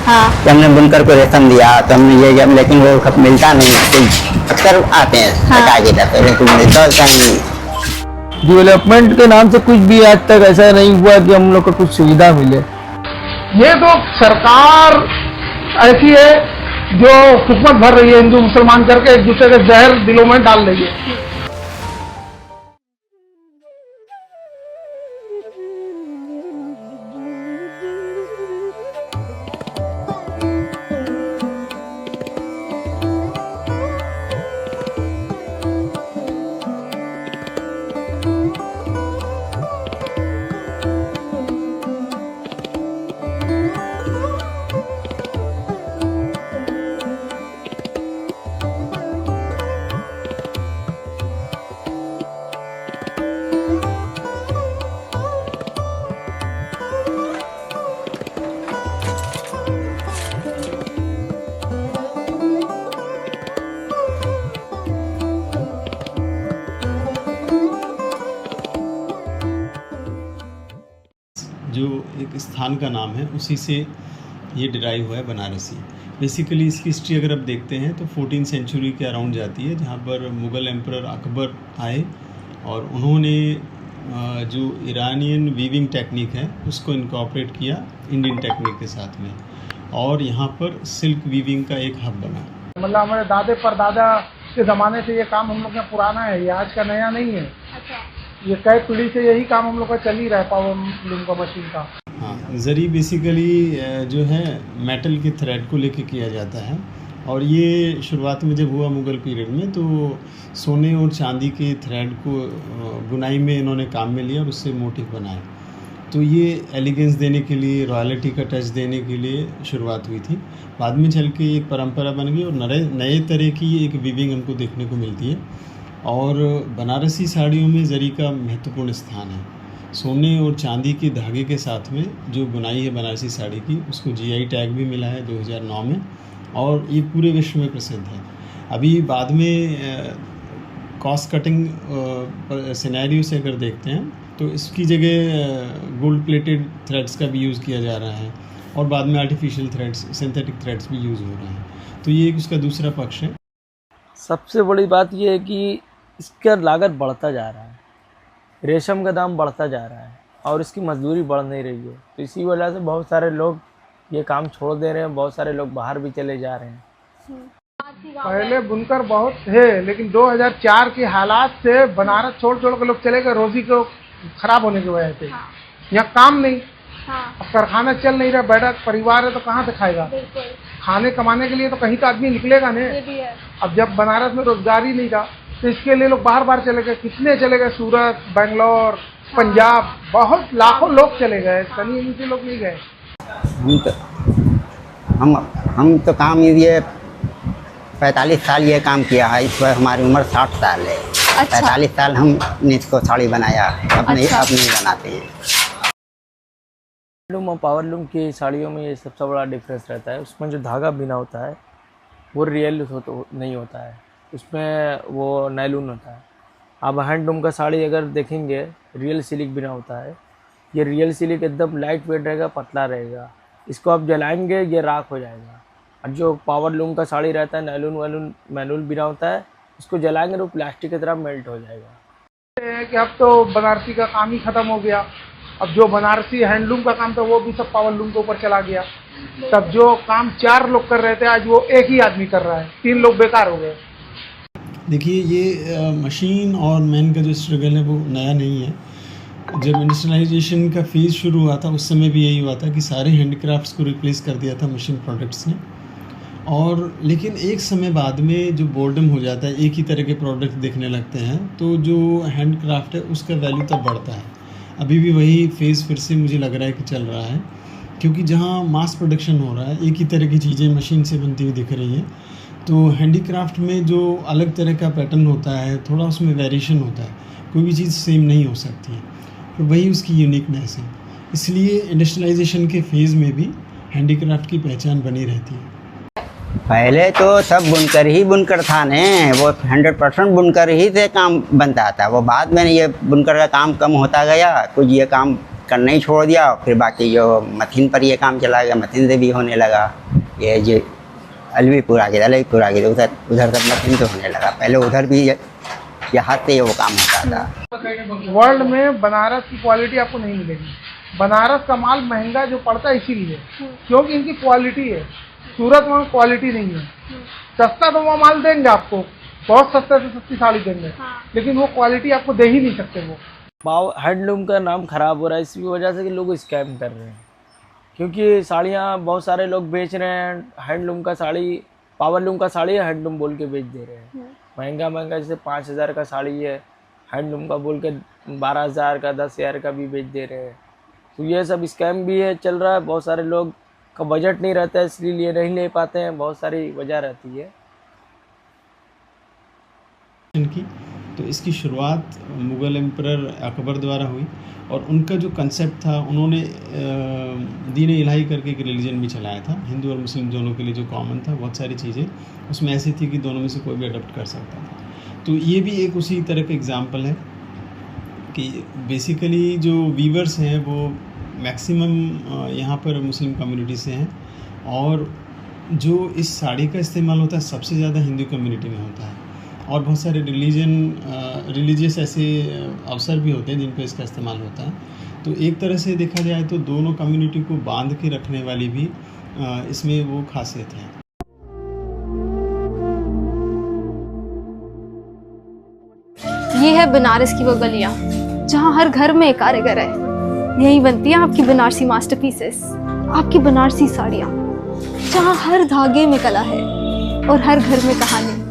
हाँ। कि हमने बुनकर को रेशम दिया तो हमने ये किया, लेकिन वो कब मिलता नहीं, कोई अक्सर आते हैं सरकार की तरफ से, लेकिन मिलता नहीं। डेवलपमेंट के नाम से कुछ भी आज तक ऐसा नहीं हुआ कि हम लोग को कुछ सुविधा मिले। ये तो सरकार ऐसी है जो हुकूमत भर रही है, हिंदू मुसलमान करके एक दूसरे के जहर दिलों में डाल रही है। जो एक स्थान का नाम है उसी से ये डिराइव हुआ है बनारसी। बेसिकली इसकी हिस्ट्री अगर आप देखते हैं तो 14 सेंचुरी के अराउंड जाती है, जहाँ पर मुग़ल एम्परर अकबर आए और उन्होंने जो ईरानियन वीविंग टेक्निक है उसको इनकॉर्पोरेट किया इंडियन टेक्निक के साथ में, और यहाँ पर सिल्क वीविंग का एक हब बना। मतलब हमारे दादे परदादा के ज़माने से ये काम हम लोग का पुराना है, ये आज का नया नहीं है। अच्छा। ये कई पीढ़ी से यही काम हम लोग का चल ही रहा है, पावर लूम का मशीन का। हाँ, जरी बेसिकली जो है मेटल के थ्रेड को लेके किया जाता है, और ये शुरुआत में जब हुआ मुग़ल पीरियड में तो सोने और चांदी के थ्रेड को बुनाई में इन्होंने काम में लिया और उससे मोटिव बनाए। तो ये एलिगेंस देने के लिए, रॉयल्टी का टच देने के लिए शुरुआत हुई थी। बाद में चल के एक परंपरा बन गई और नए तरह की एक वीविंग हमको देखने को मिलती है। और बनारसी साड़ियों में जरी का महत्वपूर्ण स्थान है। सोने और चांदी के धागे के साथ में जो बुनाई है बनारसी साड़ी की, उसको जीआई टैग भी मिला है 2009 में, और ये पूरे विश्व में प्रसिद्ध है। अभी बाद में कॉस्ट कटिंग सिनेरियो से अगर देखते हैं तो इसकी जगह गोल्ड प्लेटेड थ्रेड्स का भी यूज़ किया जा रहा है, और बाद में आर्टिफिशियल थ्रेड्स, सिंथेटिक थ्रेड्स भी यूज़ हो रहे हैं। तो ये एक उसका दूसरा पक्ष है। सबसे बड़ी बात यह है कि इसका लागत बढ़ता जा रहा है, रेशम का दाम बढ़ता जा रहा है और इसकी मजदूरी बढ़ नहीं रही है। तो इसी वजह से बहुत सारे लोग ये काम छोड़ दे रहे हैं, बहुत सारे लोग बाहर भी चले जा रहे हैं। पहले बुनकर बहुत थे, लेकिन 2004 के हालात से बनारस छोड़ छोड़ के लोग चले गए, रोजी को खराब होने की वजह से। हाँ। यहाँ काम नहीं, हाँ। अब कारखाना चल नहीं रहा, बैठा परिवार है तो कहाँ से खाएगा? खाने कमाने के लिए तो कहीं तो आदमी निकलेगा नहीं। अब जब बनारस में रोजगार ही नहीं था तो इसके लिए लोग बाहर बाहर चले गए। कितने चले गए? सूरत, बेंगलोर, पंजाब, बहुत लाखों लोग चले गए, सनी नीचे लोग नहीं गए। हम तो काम ये 45 साल ये काम किया है। इस पर हमारी उम्र 60 साल है। अच्छा। 45 साल हमने इसको साड़ी बनाया, अपने अच्छा। अपने बनाते हैं। लूम और पावर लूम की साड़ियों में ये सबसे बड़ा डिफरेंस रहता है, उसमें जो धागा बिना होता है वो रियल नहीं होता है, उसमें वो नायलून होता है। आप हैंडलूम का साड़ी अगर देखेंगे रियल सिल्क बिना होता है, ये रियल सिल्क एकदम लाइट वेट रहेगा, पतला रहेगा। इसको आप जलाएंगे ये राख हो जाएगा। और जो पावर लूम का साड़ी रहता है नायलून मैनुअल बिना होता है, इसको जलाएंगे तो प्लास्टिक की तरह मेल्ट हो जाएगा। कि अब तो बनारसी का काम ही खत्म हो गया। अब जो बनारसी हैंडलूम का काम था वो भी सब पावर लूम के ऊपर चला गया। तब जो काम 4 लोग कर रहे थे आज वो एक ही आदमी कर रहा है, 3 लोग बेकार हो गए। देखिए, ये मशीन और मैन का जो स्ट्रगल है वो नया नहीं है। जब इंडस्ट्रियलाइजेशन का फेज़ शुरू हुआ था उस समय भी यही हुआ था कि सारे हैंडक्राफ्ट्स को रिप्लेस कर दिया था मशीन प्रोडक्ट्स ने। और लेकिन एक समय बाद में जो बोर्डम हो जाता है, एक ही तरह के प्रोडक्ट देखने लगते हैं, तो जो हैंडक्राफ्ट है उसका वैल्यू तब बढ़ता है। अभी भी वही फेज़ फिर से मुझे लग रहा है कि चल रहा है, क्योंकि जहाँ मास प्रोडक्शन हो रहा है, एक ही तरह की चीज़ें मशीन से बनती हुई दिख रही हैं, तो हैंडीक्राफ्ट में जो अलग तरह का पैटर्न होता है, थोड़ा उसमें वेरिएशन होता है, कोई भी चीज़ सेम नहीं हो सकती है, तो वही उसकी यूनिकनेस है। इसलिए इंडस्ट्रियलाइजेशन के फेज़ में भी हैंडीक्राफ्ट की पहचान बनी रहती है। पहले तो सब बुनकर ही बुनकर था ने, वो 100% बुनकर ही से काम बनता था। वो बाद में ये बुनकर का काम कम होता गया, कुछ ये काम करना ही छोड़ दिया, फिर बाकी जो मथिन पर ये काम चला गया, मथिन से भी होने लगा। ये जो अलवीपुर आ गया, अलवीपुर आ गया, उधर उधर तक मथिन से होने लगा। पहले उधर भी यहाँ से वो काम होता था। वर्ल्ड में बनारस की क्वालिटी आपको नहीं मिलेगी। बनारस का माल महंगा जो पड़ता है इसीलिए, क्योंकि इनकी क्वालिटी है। सूरत में क्वालिटी नहीं है। सस्ता तो वो माल देंगे आपको, बहुत सस्ते से सस्ती साड़ी देंगे, लेकिन वो क्वालिटी आपको दे ही नहीं सकते। वो पाव हैंडलूम का नाम खराब हो रहा है इसी वजह से कि लोग स्कैम कर रहे हैं, क्योंकि साड़ियाँ बहुत सारे लोग बेच रहे हैं। हैंडलूम का साड़ी, पावरलूम का साड़ी हैंडलूम बोल के बेच दे रहे हैं। महंगा महंगा जैसे 5,000 का साड़ी है, हैंडलूम का बोल के 12,000 का, 10,000 का भी बेच दे रहे हैं। तो ये सब स्कैम भी है, चल रहा है। बहुत सारे लोग का बजट नहीं रहता है, इसलिए नहीं ले पाते हैं। बहुत सारी वजह रहती है। की तो इसकी शुरुआत मुग़ल एम्परर अकबर द्वारा हुई, और उनका जो कंसेप्ट था, उन्होंने दीन इलाही करके एक रिलीजन भी चलाया था। हिंदू और मुस्लिम दोनों के लिए जो कॉमन था, बहुत सारी चीज़ें उसमें ऐसी थी कि दोनों में से कोई भी अडॉप्ट कर सकता था। तो ये भी एक उसी तरह का एग्जाम्पल है कि बेसिकली जो वीवर्स हैं वो मैक्सिमम यहाँ पर मुस्लिम कम्युनिटी से हैं, और जो इस साड़ी का इस्तेमाल होता है सबसे ज़्यादा हिंदू कम्युनिटी में होता है। और बहुत सारे रिलीजियस ऐसे अवसर भी होते हैं जिन पे इसका इस्तेमाल होता है। तो एक तरह से देखा जाए तो दोनों कम्युनिटी को बांध के रखने वाली भी इसमें वो खासियत है। ये है बनारस की वो गलियां जहाँ हर घर में एक कारीगर है। यही बनती है आपकी बनारसी मास्टरपीसेस, आपकी बनारसी साड़ियाँ, जहाँ हर धागे में कला है और हर घर में कहानी।